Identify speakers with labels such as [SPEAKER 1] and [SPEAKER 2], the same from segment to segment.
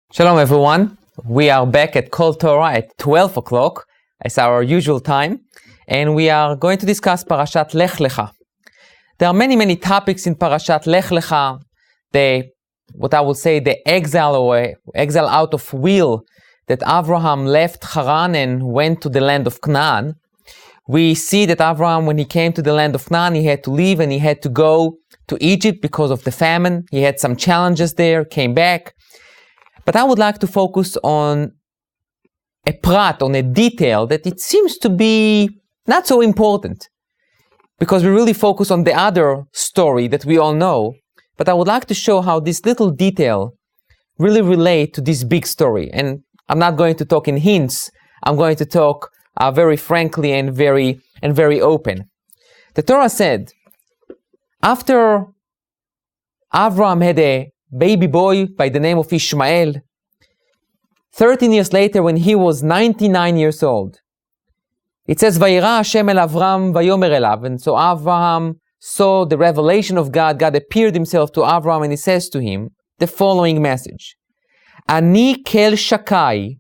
[SPEAKER 1] Shalom everyone, we are back at Kol Torah at 12 o'clock, as our usual time, and we are going to discuss Parashat Lech Lecha. There are many topics in Parashat Lech Lecha, what I would say the exile out of will that Abraham left Haran and went to the land of Canaan. We see that Abraham, when he came to the land of Canaan, he had to leave and he had to go to Egypt because of the famine. He had some challenges there, came back. But I would like to focus on a prat, on a detail that it seems to be not so important, because we really focus on the other story that we all know. But I would like to show how this little detail really relates to this big story. And I'm not going to talk in hints. I'm going to talk very frankly and very open. The Torah said, after Abraham had a baby boy by the name of Ishmael, 13 years later, when he was 99 years old, it says, Vayira Hashem el Avram vayomer elav. And so Abraham saw the revelation of God. God appeared himself to Abraham and he says to him the following message. Ani kel shakai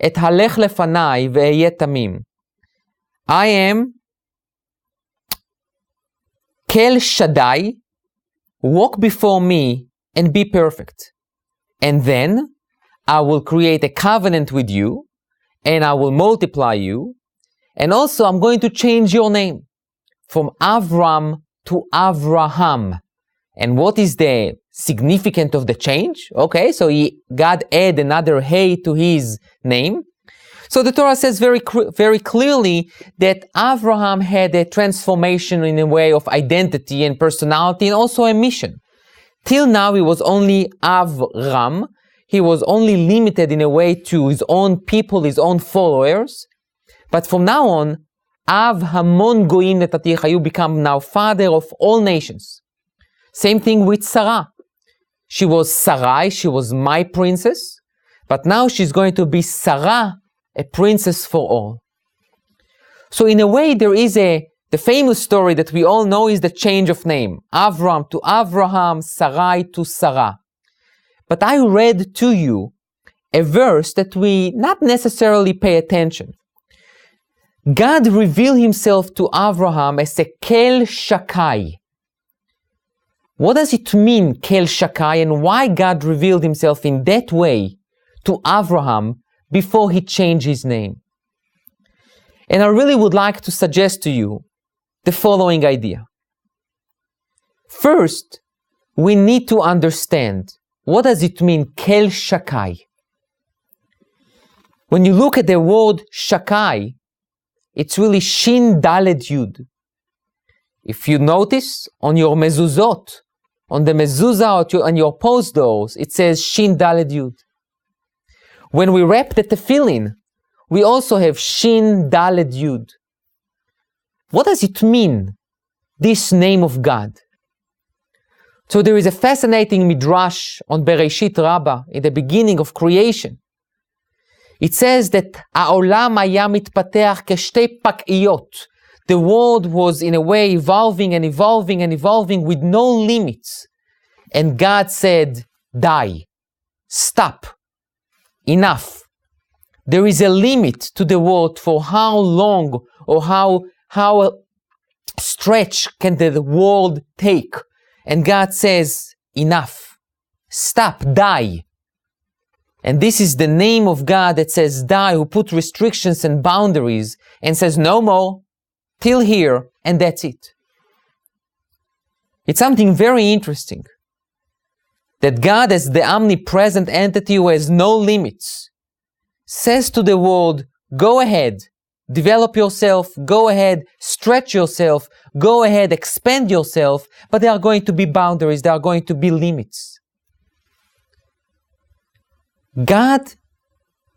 [SPEAKER 1] et halech lefanai ve'eyeh tamim. I am kel shaddai, walk before me and be perfect. And then I will create a covenant with you, and I will multiply you, and also I'm going to change your name from Avram to Avraham. And what is the significance of the change? Okay, so God added another hey to his name. So the Torah says very clearly that Avraham had a transformation in a way of identity and personality and also a mission. Till now he was only Avram. He was only limited in a way to his own people, his own followers. But from now on, Av Hamon Goim Netaticha, you become now father of all nations. Same thing with Sarah. She was Sarai, she was my princess, but now she's going to be Sarah, a princess for all. So in a way, there is the famous story that we all know is the change of name. Avram to Avraham, Sarai to Sarah. But I read to you a verse that we not necessarily pay attention. God revealed himself to Avraham as a Kel Shakai. What does it mean, Kel Shakai, and why God revealed himself in that way to Avraham before he changed his name? And I really would like to suggest to you the following idea. First, we need to understand, what does it mean, Kel Shakai? When you look at the word Shakai, it's really Shin Daled Yud. If you notice, on your mezuzot, on the mezuzah on your post doors, it says Shin Daled Yud. When we wrap the tefillin, we also have Shin Daled Yud. What does it mean, this name of God? So there is a fascinating midrash on Bereshit Rabbah, in the beginning of creation. It says that Ha'olam haya mitpateach keshtei pak'iyot. The world was in a way evolving with no limits. And God said, die, stop, enough. There is a limit to the world for how long or how stretch can the world take. And God says, enough, stop, die. And this is the name of God that says die, who put restrictions and boundaries and says no more, till here, and that's it. It's something very interesting that God, as the omnipresent entity who has no limits, says to the world, go ahead, develop yourself, go ahead, stretch yourself, go ahead, expand yourself, but there are going to be boundaries, there are going to be limits. God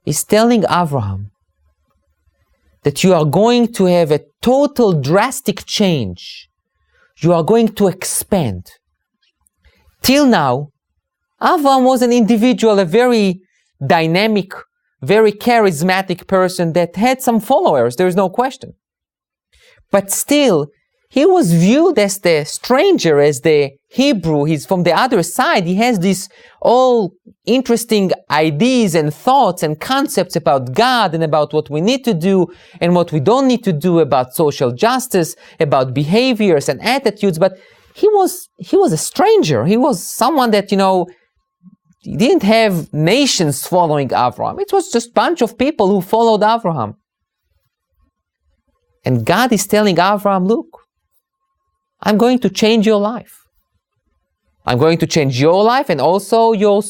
[SPEAKER 1] is telling Abraham that you are going to have a total drastic change. You are going to expand. Till now, Abraham was an individual, a very dynamic, very charismatic person that had some followers, there is no question. But still, he was viewed as the stranger, as the Hebrew. He's from the other side. He has these all interesting ideas and thoughts and concepts about God and about what we need to do and what we don't need to do, about social justice, about behaviors and attitudes. But he was a stranger. He was someone that, he didn't have nations following Avraham. It was just a bunch of people who followed Avraham. And God is telling Avraham, look, I'm going to change your life. I'm going to change your life and also your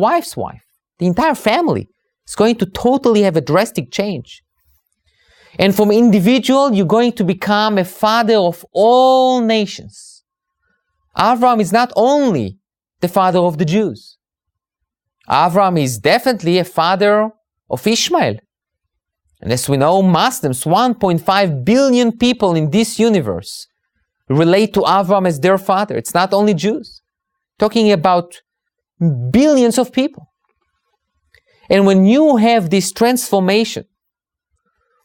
[SPEAKER 1] wife's wife. The entire family is going to totally have a drastic change. And from individual, you're going to become a father of all nations. Avraham is not only the father of the Jews. Avraham is definitely a father of Ishmael. And as we know, Muslims, 1.5 billion people in this universe, relate to Avraham as their father. It's not only Jews. Talking about billions of people. And when you have this transformation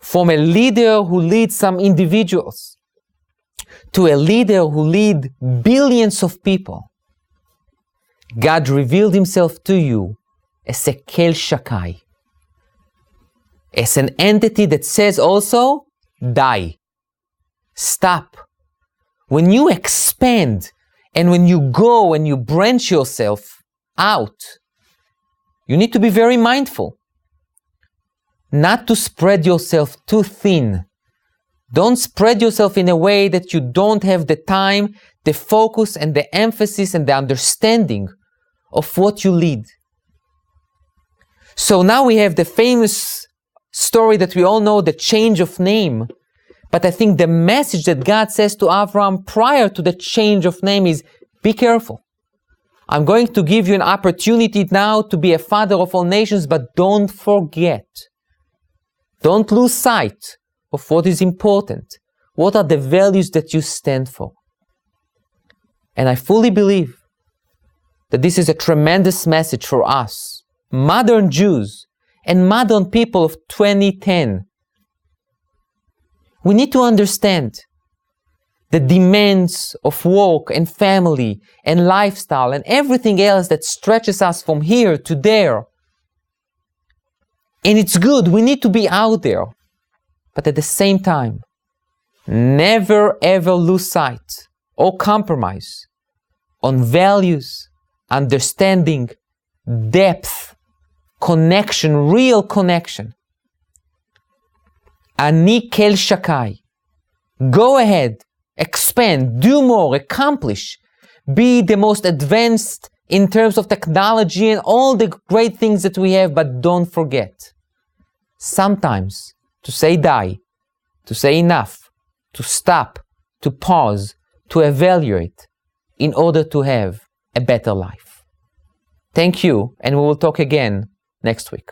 [SPEAKER 1] from a leader who leads some individuals to a leader who leads billions of people, God revealed himself to you as a Kel Shakai, as an entity that says also, die, stop. When you expand and when you go and you branch yourself out, you need to be very mindful not to spread yourself too thin. Don't spread yourself in a way that you don't have the time, the focus, and the emphasis and the understanding of what you lead. So now we have the famous story that we all know, the change of name. But I think the message that God says to Avraham prior to the change of name is, be careful. I'm going to give you an opportunity now to be a father of all nations, but don't forget. Don't lose sight of what is important. What are the values that you stand for? And I fully believe that this is a tremendous message for us, modern Jews and modern people of 2010. We need to understand the demands of work and family and lifestyle and everything else that stretches us from here to there. And it's good, we need to be out there. But at the same time, never ever lose sight or compromise on values, understanding, depth, connection, real connection. Ani Kel Shakai. Go ahead, expand, do more, accomplish. Be the most advanced in terms of technology and all the great things that we have, but don't forget. Sometimes to say die, to say enough, to stop, to pause, to evaluate in order to have a better life. Thank you, and we will talk again next week.